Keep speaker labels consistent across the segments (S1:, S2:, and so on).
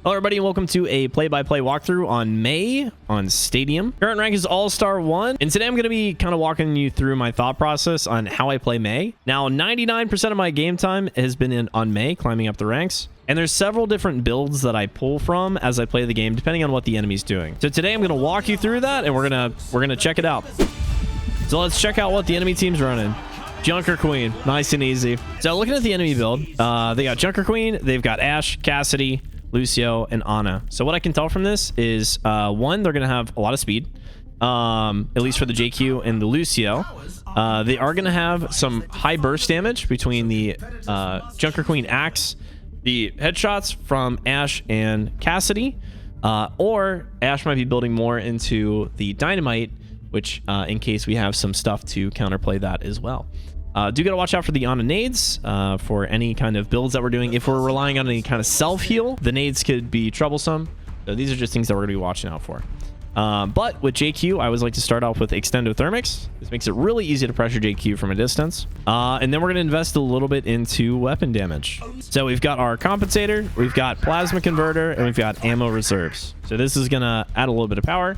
S1: Hello everybody and welcome to a play-by-play walkthrough on Mei on Stadium. Current rank is All-Star 1, and today I'm going to be kind of walking you through my thought process on how I play Mei. Now, 99% of my game time has been on Mei, climbing up the ranks. And there's several different builds that I pull from as I play the game, depending on what the enemy's doing. So today I'm going to walk you through that, and we're gonna check it out. So let's check out what the enemy team's running. Junker Queen, nice and easy. So looking at the enemy build, they got Junker Queen, they've got Ashe, Cassidy, Lucio, and Ana. So what I can tell from this is, one, they're going to have a lot of speed, at least for the JQ and the Lucio. They are going to have some high burst damage between the Junker Queen Axe, the headshots from Ashe and Cassidy, or Ashe might be building more into the Dynamite, which in case we have some stuff to counterplay that as well. Do gotta watch out for the Ana nades for any kind of builds that we're doing. If we're relying on any kind of self-heal, the nades could be troublesome. So these are just things that we're gonna be watching out for. But with JQ, I always like to start off with Extendothermics. This makes it really easy to pressure JQ from a distance. And then we're gonna invest a little bit into weapon damage. So we've got our compensator, we've got plasma converter, and we've got ammo reserves. So this is gonna add a little bit of power,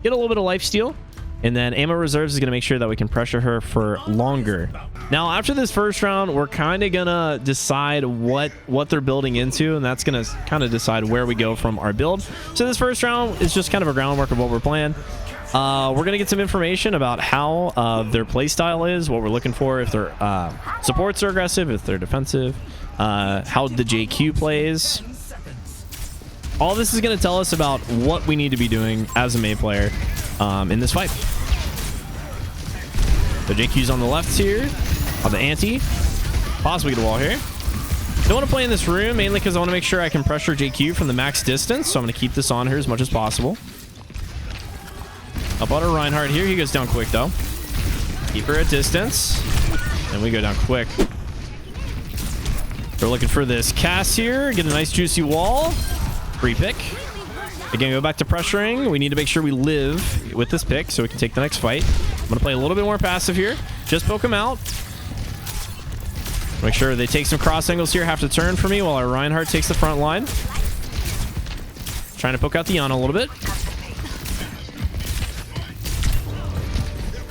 S1: get a little bit of life steal, and then ammo reserves is going to make sure that we can pressure her for longer. Now, after this first round, we're kind of going to decide what they're building into, and that's going to kind of decide where we go from our build. So this first round is just kind of a groundwork of what we're playing. We're going to get some information about how their playstyle is, what we're looking for, if their supports are aggressive, if they're defensive, how the JQ plays. All this is going to tell us about what we need to be doing as a Mei player in this fight. So JQ's on the left here, on the anti. Possibly get a wall here. Don't want to play in this room, mainly because I want to make sure I can pressure JQ from the max distance. So I'm going to keep this on her as much as possible. Up on her Reinhardt here. He goes down quick, though. Keep her at distance. And we go down quick. We're looking for this Cass here. Get a nice juicy wall. Free pick. Again, go back to pressuring. We need to make sure we live with this pick so we can take the next fight. I'm going to play a little bit more passive here. Just poke them out. Make sure they take some cross angles here. Have to turn for me while our Reinhardt takes the front line. Trying to poke out the Ana a little bit.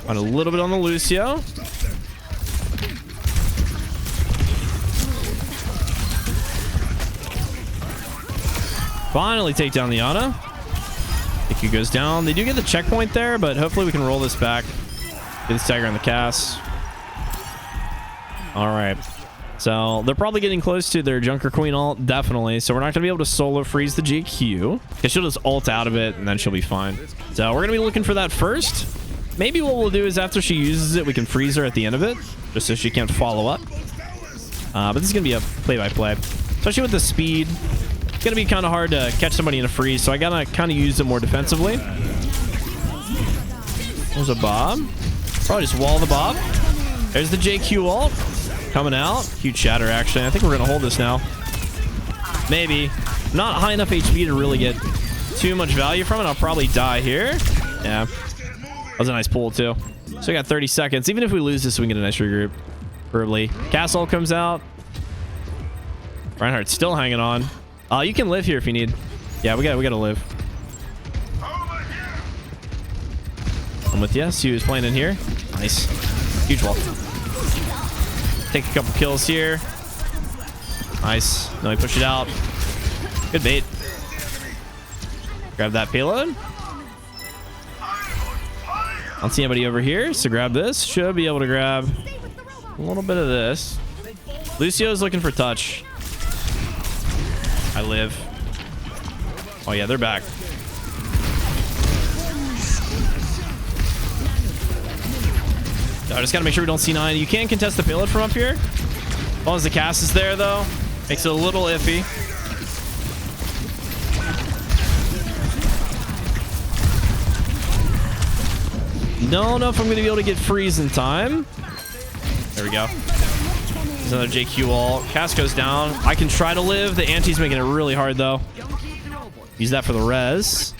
S1: On a little bit on the Lucio. Finally take down the Ana. IQ goes down. They do get the checkpoint there, but hopefully we can roll this back. Get the stagger on the cast. All right. So they're probably getting close to their Junker Queen ult, definitely. So we're not going to be able to solo freeze the GQ. Because she'll just ult out of it, and then she'll be fine. So we're going to be looking for that first. Maybe what we'll do is after she uses it, we can freeze her at the end of it. Just so she can't follow up. But this is going to be a play-by-play. Especially with the speed. It's going to be kind of hard to catch somebody in a freeze, so I got to kind of use it more defensively. There's a Bob. Probably just wall the Bob. There's the JQ ult. Coming out. Huge shatter, actually. I think we're going to hold this now. Maybe. Not high enough HP to really get too much value from it. I'll probably die here. Yeah. That was a nice pull, too. So we got 30 seconds. Even if we lose this, we can get a nice regroup. Early. Castle comes out. Reinhardt's still hanging on. You can live here if you need. Yeah, we gotta live. I'm with you. See who's playing in here. Nice. Huge wall. Take a couple kills here. Nice. Then we push it out. Good bait. Grab that payload. I don't see anybody over here, so grab this. Should be able to grab a little bit of this. Lucio's looking for touch. I live. Oh yeah, they're back. I just gotta make sure we don't C9. You can contest the payload from up here. As long as the cast is there, though. Makes it a little iffy. Don't know if I'm gonna be able to get freeze in time. There we go. There's another JQ wall. Cast goes down. I can try to live. The anti's making it really hard, though. Use that for the res.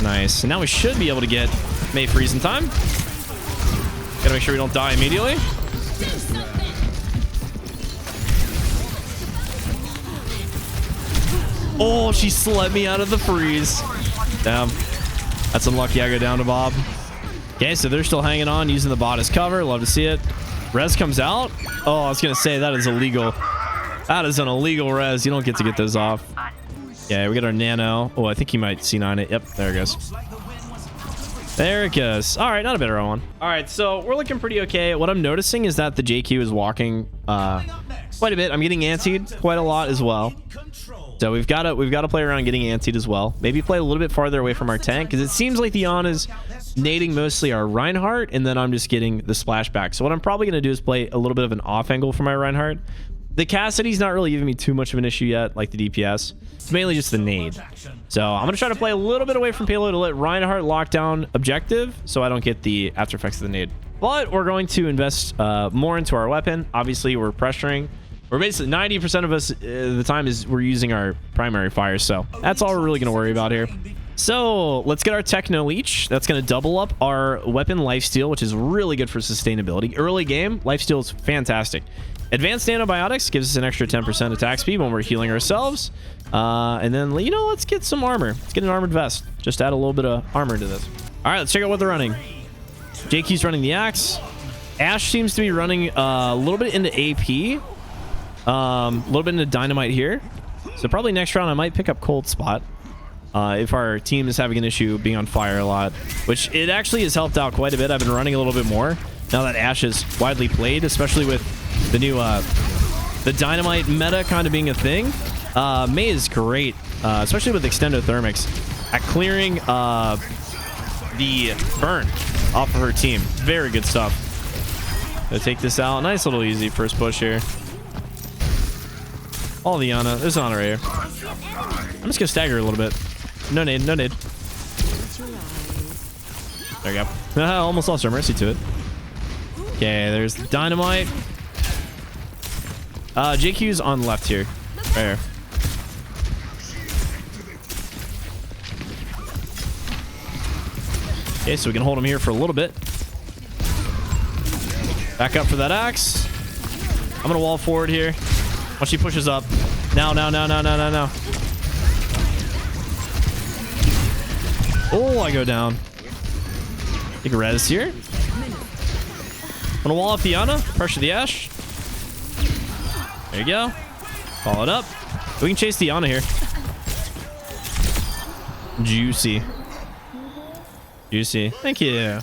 S1: Nice. And now we should be able to get Mei freeze in time. Gotta make sure we don't die immediately. Oh, she slept me out of the freeze. Damn. That's unlucky. I go down to Bob. Okay, so they're still hanging on, using the bot as cover. Love to see it. Res comes out. Oh, I was going to say, that is illegal. That is an illegal res. You don't get to get those off. Yeah, we get our nano. Oh, I think he might C9 it. Yep, there it goes. There it goes. All right, not a bad one. All right, so we're looking pretty okay. What I'm noticing is that the JQ is walking quite a bit. I'm getting antied quite a lot as well. So we've got to play around getting antied as well. Maybe play a little bit farther away from our tank, because it seems like the Ana's nading mostly our Reinhardt, and then I'm just getting the splashback. So what I'm probably going to do is play a little bit of an off angle for my Reinhardt. The Cassidy's not really giving me too much of an issue yet, like the DPS. It's mainly just the nade. So I'm going to try to play a little bit away from payload to let Reinhardt lock down objective so I don't get the after effects of the nade. But we're going to invest more into our weapon. Obviously, we're pressuring. We're basically 90% of us the time we're using our primary fire. So that's all we're really going to worry about here. So let's get our Techno Leech. That's going to double up our weapon lifesteal, which is really good for sustainability. Early game, lifesteal is fantastic. Advanced Antibiotics gives us an extra 10% attack speed when we're healing ourselves. And then, you know, let's get some armor. Let's get an armored vest. Just add a little bit of armor to this. All right, let's check out what they're running. JQ's running the axe. Ash seems to be running a little bit into AP. A little bit into dynamite here. So probably next round I might pick up cold spot. If our team is having an issue being on fire a lot, which it actually has helped out quite a bit. I've been running a little bit more now that Ash is widely played, especially with the new the dynamite meta kind of being a thing. Mei is great, especially with extendothermics, at clearing the burn off of her team. Very good stuff. Gonna take this out. Nice little easy first push here. All the Ana. There's an Ana right here. I'm just gonna stagger a little bit. No nade, no nade. There we go. Almost lost our mercy to it. Okay, there's dynamite. JQ's on the left here. Right here. Okay, so we can hold him here for a little bit. Back up for that axe. I'm gonna wall forward here. Once she pushes up. Now. Oh, I go down. Take a res here. I'm gonna wall up the Ana. Pressure the Ash. There you go. Follow it up. We can chase the Ana here. Juicy. Juicy. Thank you.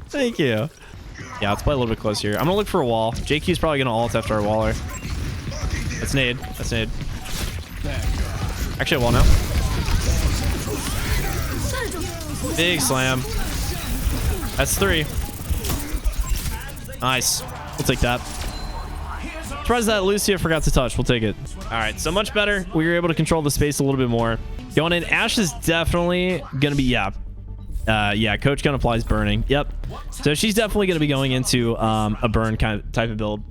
S1: Thank you. Yeah, let's play a little bit close here. I'm gonna look for a wall. JQ's probably gonna ult after our waller. That's nade. That's nade. Actually, a wall now. Big slam. That's 3. Nice. We'll take that. Surprised that Lucia forgot to touch. We'll take it. All right, so much better. We were able to control the space a little bit more. Going in, Ash is definitely gonna be yeah, Coach Gun applies burning. Yep. So she's definitely going to be going into a burn kind of type of build,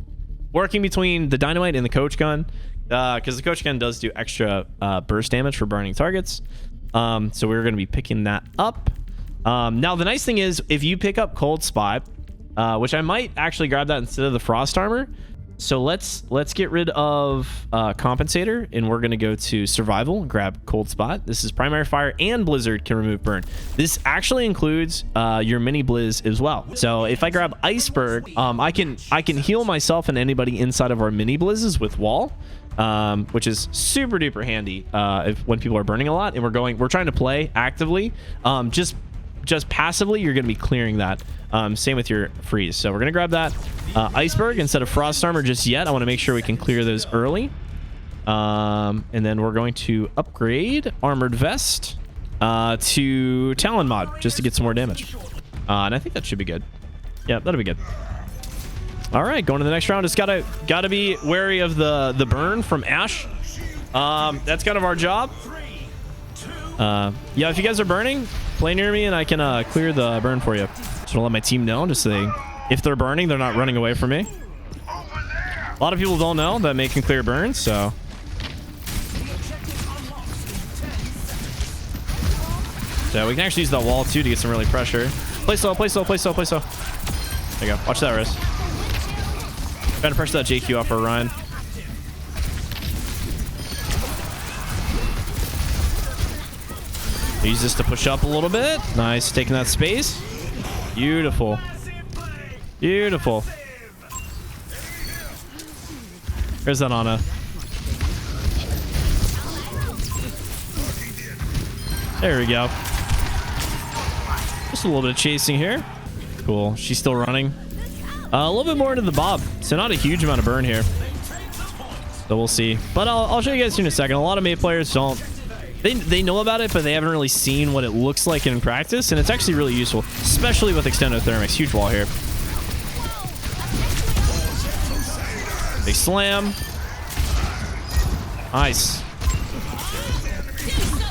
S1: working between the dynamite and the Coach Gun, because the Coach Gun does do extra burst damage for burning targets. So we're going to be picking that up. Now the nice thing is, if you pick up cold spot, which I might actually grab that instead of the frost armor. So let's get rid of compensator, and we're going to go to survival and grab cold spot. This is primary fire and blizzard can remove burn. This actually includes your mini blizz as well. So if I grab iceberg, I can heal myself and anybody inside of our mini blizzes with wall, which is super duper handy when people are burning a lot and we're trying to play actively. Just passively, you're going to be clearing that. Same with your freeze. So we're going to grab that iceberg instead of frost armor just yet. I want to make sure we can clear those early. And then we're going to upgrade armored vest to talon mod just to get some more damage. And I think that should be good. Yeah, that'll be good. All right, going to the next round. Just gotta be wary of the burn from Ash. That's kind of our job. Yeah, if you guys are burning, play near me and I can clear the burn for you. Just want to let my team know, just say if they're burning, they're not running away from me. A lot of people don't know that Mei can clear burns, so. So we can actually use that wall too to get some early pressure. Play slow, play slow, play slow, play slow. There you go. Watch that wrist. Trying to pressure that JQ off our Ryan. Use this to push up a little bit. Nice, taking that space. Beautiful. Beautiful. There's that Ana. There we go. Just a little bit of chasing here. Cool. She's still running. A little bit more into the Bob. So not a huge amount of burn here. So we'll see. But I'll show you guys here in a second. A lot of Mei players don't... They know about it, but they haven't really seen what it looks like in practice. And it's actually really useful, especially with Extendothermics. Huge wall here. Big slam. Nice.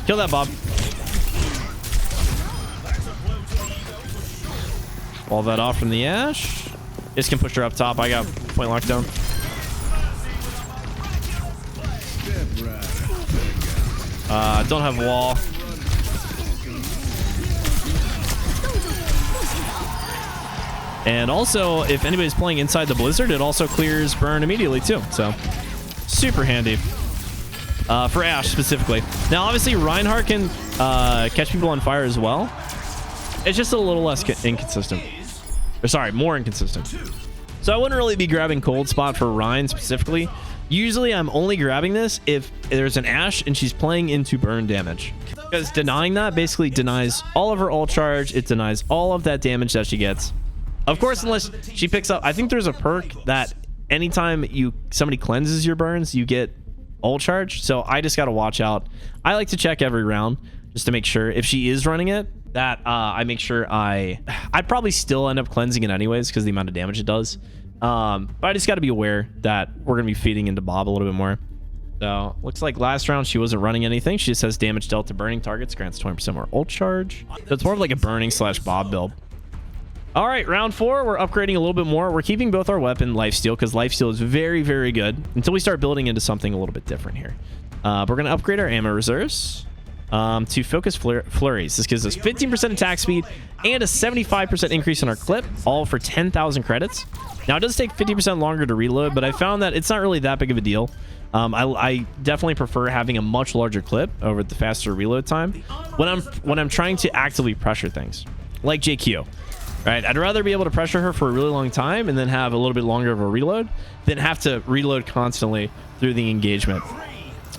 S1: Kill that Bob. Wall that off from the Ash. Just can push her up top. I got point lockdown. Don't have wall. And also, if anybody's playing inside the blizzard, it also clears burn immediately too. So super handy for Ash specifically. Now, obviously, Reinhardt can catch people on fire as well. It's just a little less inconsistent. Or sorry, more inconsistent. So I wouldn't really be grabbing cold spot for Rein specifically. Usually I'm only grabbing this if there's an Ashe and she's playing into burn damage. Because denying that basically denies all of her ult charge. It denies all of that damage that she gets. Of course, unless she picks up... I think there's a perk that anytime somebody cleanses your burns, you get ult charge. So I just got to watch out. I like to check every round just to make sure if she is running it, that I make sure I'd probably still end up cleansing it anyways because the amount of damage it does. But I just got to be aware that we're going to be feeding into Bob a little bit more. So looks like last round she wasn't running anything. She just has damage dealt to burning targets, grants 20% more ult charge. So it's more of like a burning / Bob build. All right, round 4, we're upgrading a little bit more. We're keeping both our weapon lifesteal because lifesteal is very, very good until we start building into something a little bit different here. We're going to upgrade our ammo reserves to focus flurries. This gives us 15% attack speed and a 75% increase in our clip, all for 10,000 credits. Now, it does take 50% longer to reload, but I found that it's not really that big of a deal. I definitely prefer having a much larger clip over the faster reload time when I'm trying to actively pressure things, like JQ. Right? I'd rather be able to pressure her for a really long time and then have a little bit longer of a reload than have to reload constantly through the engagement.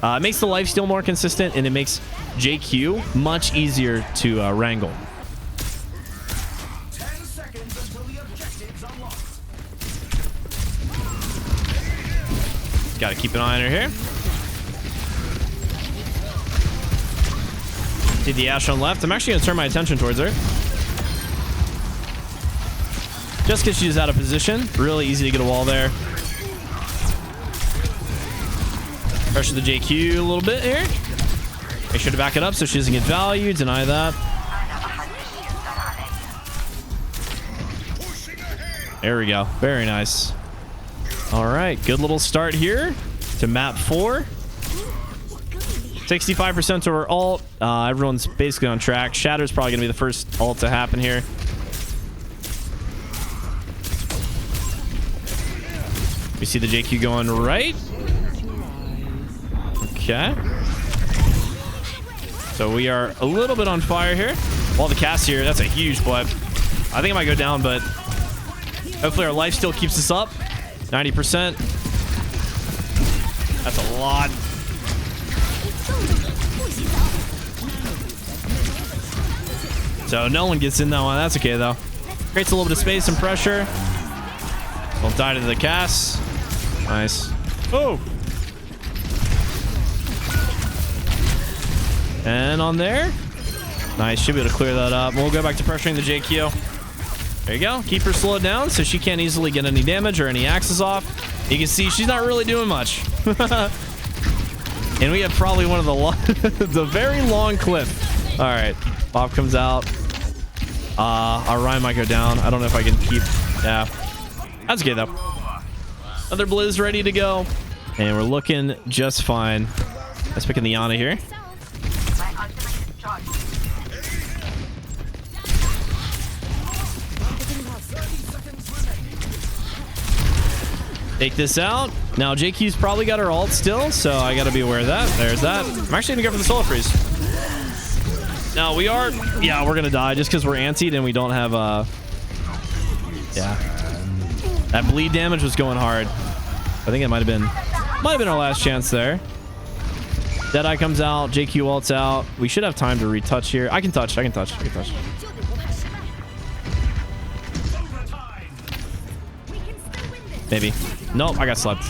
S1: It makes the lifesteal more consistent, and it makes JQ much easier to wrangle. Got to keep an eye on her here. See the Ashe on left. I'm actually going to turn my attention towards her. Just because she's out of position. Really easy to get a wall there. Pressure the JQ a little bit here. Make sure to back it up so she doesn't get value. Deny that. There we go. Very nice. All right. Good little start here to map 4. 65% to her ult. Everyone's basically on track. Shatter's probably going to be the first ult to happen here. We see the JQ going right. Okay. So we are a little bit on fire here. While the cast here, that's a huge blip. I think I might go down, but hopefully our life still keeps us up. 90%. That's a lot. So no one gets in that one. That's okay, though. Creates a little bit of space and pressure. Don't die to the cast. Nice. Oh! And on there. Nice. Should be able to clear that up. We'll go back to pressuring the JQ. There you go. Keep her slowed down so she can't easily get any damage or any axes off. You can see she's not really doing much. And we have probably one of the the very long clip. All right. Bob comes out. Our Ryan might go down. I don't know if I can keep... Yeah. That's okay, though. Another Blizz ready to go. And we're looking just fine. Let's pick in the Ana here. Take this out. Now, JQ's probably got her ult still, so I got to be aware of that. There's that. I'm actually going to go for the Soul Freeze. No, we are. Yeah, we're gonna die just because we're antied and we don't have yeah. That bleed damage was going hard. I think it might have been our last chance there. Deadeye comes out. JQ ults out. We should have time to retouch here. I can touch. Maybe. Nope, I got slept.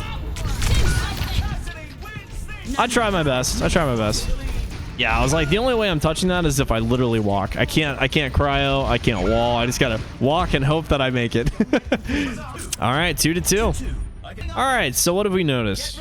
S1: I try my best. Yeah, I was like, the only way I'm touching that is if I literally walk. I can't cryo. I can't wall. I just gotta walk and hope that I make it. All right, 2-2. All right, so what have we noticed?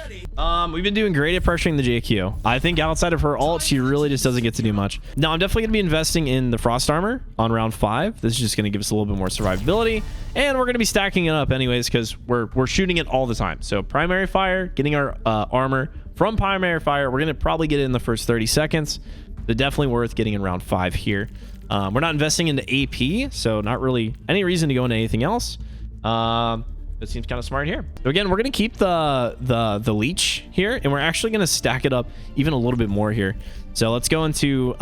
S1: We've been doing great at pressuring the JQ. I think outside of her ult, she really just doesn't get to do much. Now, I'm definitely going to be investing in the Frost Armor on round 5. This is just going to give us a little bit more survivability. And we're going to be stacking it up anyways because we're shooting it all the time. So primary fire, getting our armor from primary fire. We're going to probably get it in the first 30 seconds. They're definitely worth getting in round 5 here. We're not investing into AP, so not really any reason to go into anything else. It seems kind of smart here. So again, we're going to keep the leech here, and we're actually going to stack it up even a little bit more here. So let's go into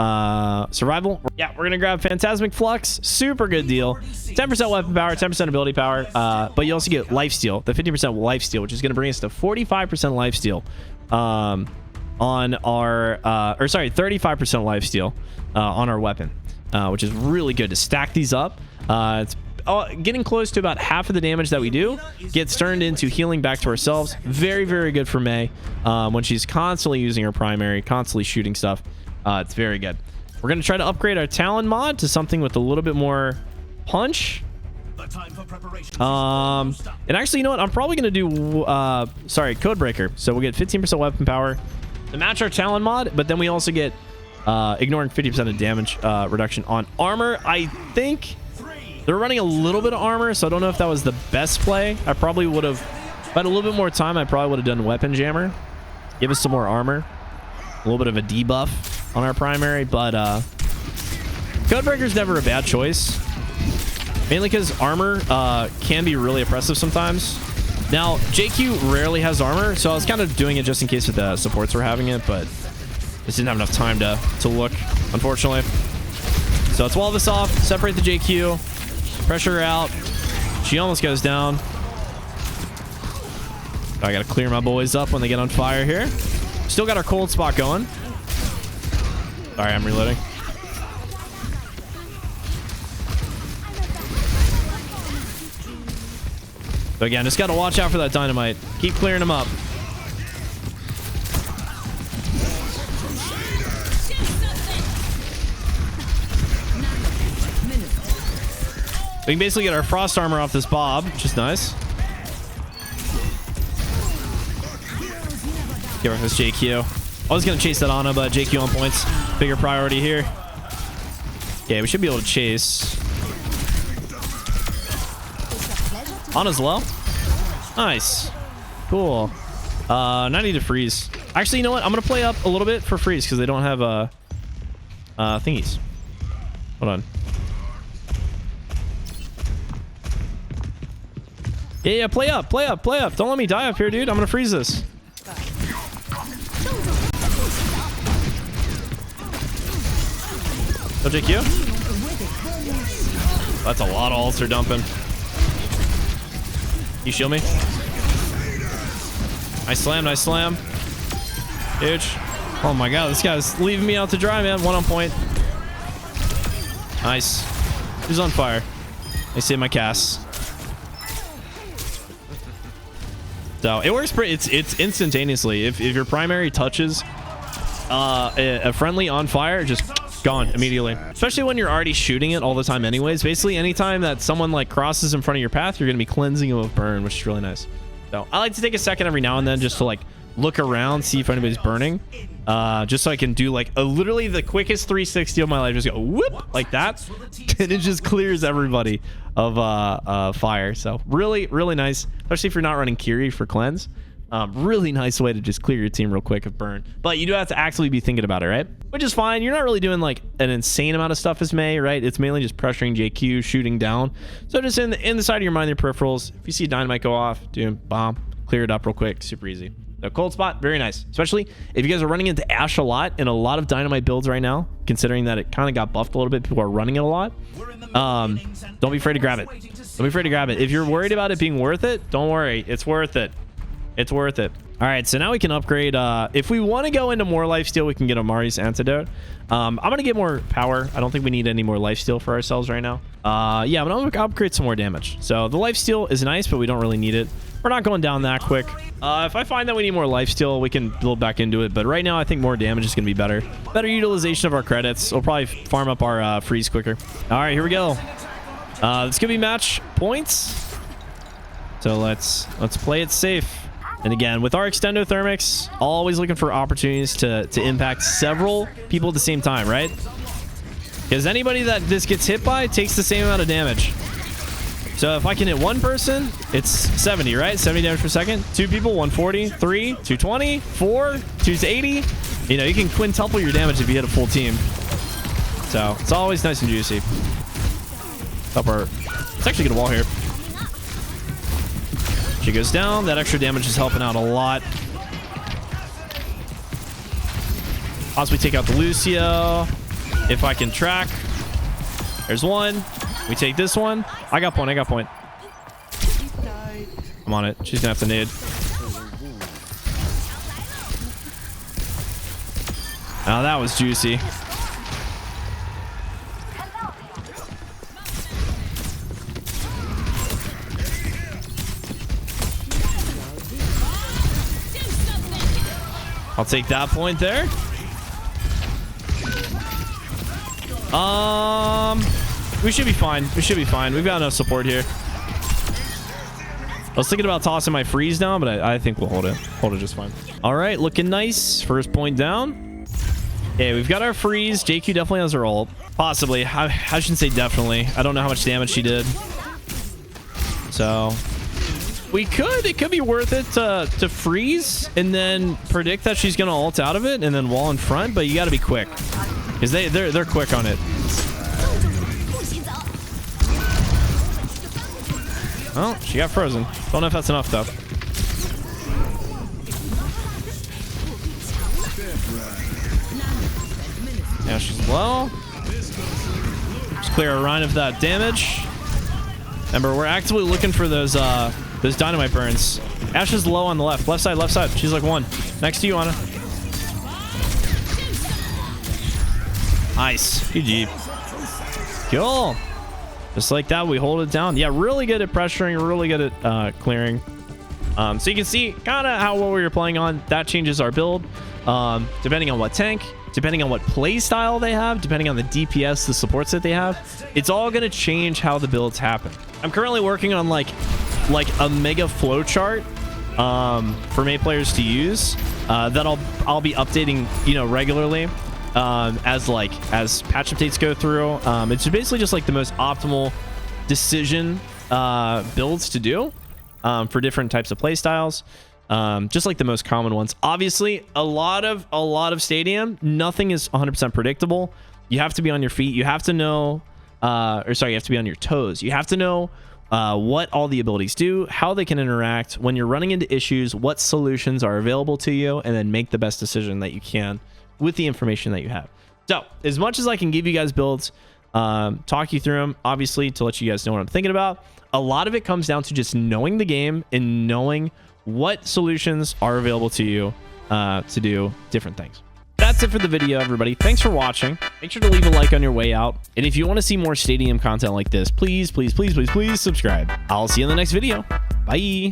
S1: survival. Yeah, we're going to grab Phantasmic Flux. Super good deal. 10% weapon power, 10% ability power. But you also get lifesteal, the 50% lifesteal, which is going to bring us to 45% lifesteal on our, or sorry, 35% lifesteal on our weapon, which is really good to stack these up. It's getting close to about half of the damage that we do gets turned into healing back to ourselves. Very, very good for Mei when she's constantly using her primary, constantly shooting stuff. It's very good. We're going to try to upgrade our Talon mod to something with a little bit more punch. And actually, you know what? I'm probably going to do, Codebreaker. So we'll get 15% weapon power to match our Talon mod, but then we also get ignoring 50% of damage reduction on armor. I think they're running a little bit of armor, so I don't know if that was the best play. I probably would have, if I had a little bit more time, I probably would have done Weapon Jammer. Give us some more armor. A little bit of a debuff on our primary, but Codebreaker's never a bad choice. Mainly because armor can be really oppressive sometimes. Now, JQ rarely has armor, so I was kind of doing it just in case the supports were having it, but just didn't have enough time to look, unfortunately. So let's wall this off, separate the JQ. Pressure her out. She almost goes down. I gotta clear my boys up when they get on fire here. Still got our cold spot going. Sorry, I'm reloading. So again, just gotta watch out for that dynamite. Keep clearing them up. We can basically get our frost armor off this Bob, which is nice. Get rid of this JQ. I was going to chase that Ana, but JQ on points. Bigger priority here. Yeah, we should be able to chase. Ana's low. Nice. Cool. I need to freeze. Actually, you know what? I'm going to play up a little bit for freeze because they don't have thingies. Hold on. Yeah, play up. Don't let me die up here, dude. I'm gonna freeze this. No JQ? That's a lot of ults they're dumping. You shield me? Nice slam. Huge. Oh my god, this guy's leaving me out to dry, man. One on point. Nice. Who's on fire? I save my casts. So it works pretty. It's instantaneously. If your primary touches a friendly on fire, just gone immediately. Especially when you're already shooting it all the time anyways. Basically, anytime that someone like crosses in front of your path, you're gonna be cleansing them with burn, which is really nice. So I like to take a second every now and then just to like look around, see if anybody's burning, just so I can do like literally the quickest 360 of my life. Just go whoop like that, and it just clears everybody of fire. So really nice, especially if you're not running Kiri for cleanse. Really nice way to just clear your team real quick of burn, but you do have to actually be thinking about it, right? Which is fine. You're not really doing like an insane amount of stuff as Mei, right? It's mainly just pressuring JQ, shooting down. So just in the side of your mind, your peripherals, if you see dynamite go off, do bomb, clear it up real quick, super easy. The cold spot, very nice. Especially if you guys are running into Ashe a lot in a lot of dynamite builds right now, considering that it kind of got buffed a little bit. People are running it a lot. Don't be afraid to grab it. Don't be afraid to grab it. If you're worried about it being worth it, don't worry. It's worth it. It's worth it. All right, so now we can upgrade. If we want to go into more lifesteal, we can get Amari's antidote. I'm going to get more power. I don't think we need any more lifesteal for ourselves right now. Yeah, but I'm going to upgrade some more damage. So the lifesteal is nice, but we don't really need it. We're not going down that quick. If I find that we need more lifesteal, we can build back into it. But right now, I think more damage is going to be better. Better utilization of our credits. We'll probably farm up our freeze quicker. All right, here we go. It's going to be match points. So let's play it safe. And again, with our extendothermics, always looking for opportunities to impact several people at the same time, right? Because anybody that this gets hit by takes the same amount of damage. So if I can hit one person, it's 70, right? 70 damage per second. Two people, 140. Three, 220. Four, 280. You know, you can quintuple your damage if you hit a full team. So it's always nice and juicy. Let's actually get a wall here. She goes down. That extra damage is helping out a lot. Possibly take out the Lucio if I can track. There's one. We take this one. I got point. I'm on it. She's gonna have to nade. Oh, that was juicy. I'll take that point there. We should be fine. We should be fine. We've got enough support here. I was thinking about tossing my freeze down, but I think we'll hold it. Hold it just fine. All right, looking nice. First point down. Okay, we've got our freeze. JQ definitely has her ult. Possibly. I shouldn't say definitely. I don't know how much damage she did. So it could be worth it to freeze and then predict that she's gonna ult out of it and then wall in front, but you got to be quick because they're quick on it. Oh, she got frozen. Don't know if that's enough though. Yeah, she's low. Just clear a run of that damage. Remember, we're actively looking for those dynamite burns. Ashe is low on the left. Left side. She's like one. Next to you, Ana. Nice. GG. Cool. Just like that, we hold it down. Yeah, really good at pressuring. Really good at clearing. So you can see kind of what we were playing on. That changes our build. Depending on what tank, depending on what play style they have, depending on the DPS, the supports that they have. It's all going to change how the builds happen. I'm currently working on like a mega flow chart for Mei players to use that I'll be updating, you know, regularly as patch updates go through. It's basically just like the most optimal decision builds to do for different types of play styles. Just like the most common ones. Obviously, a lot of Stadium, nothing is 100% predictable. You have to be on your feet. You have to know, you have to be on your toes. You have to know what all the abilities do, how they can interact, when you're running into issues, what solutions are available to you, and then make the best decision that you can with the information that you have. So, as much as I can give you guys builds, talk you through them, obviously, to let you guys know what I'm thinking about, a lot of it comes down to just knowing the game and knowing what solutions are available to you to do different things. That's it for the video, everybody. Thanks for watching. Make sure to leave a like on your way out. And if you want to see more Stadium content like this, please subscribe. I'll see you in the next video. Bye.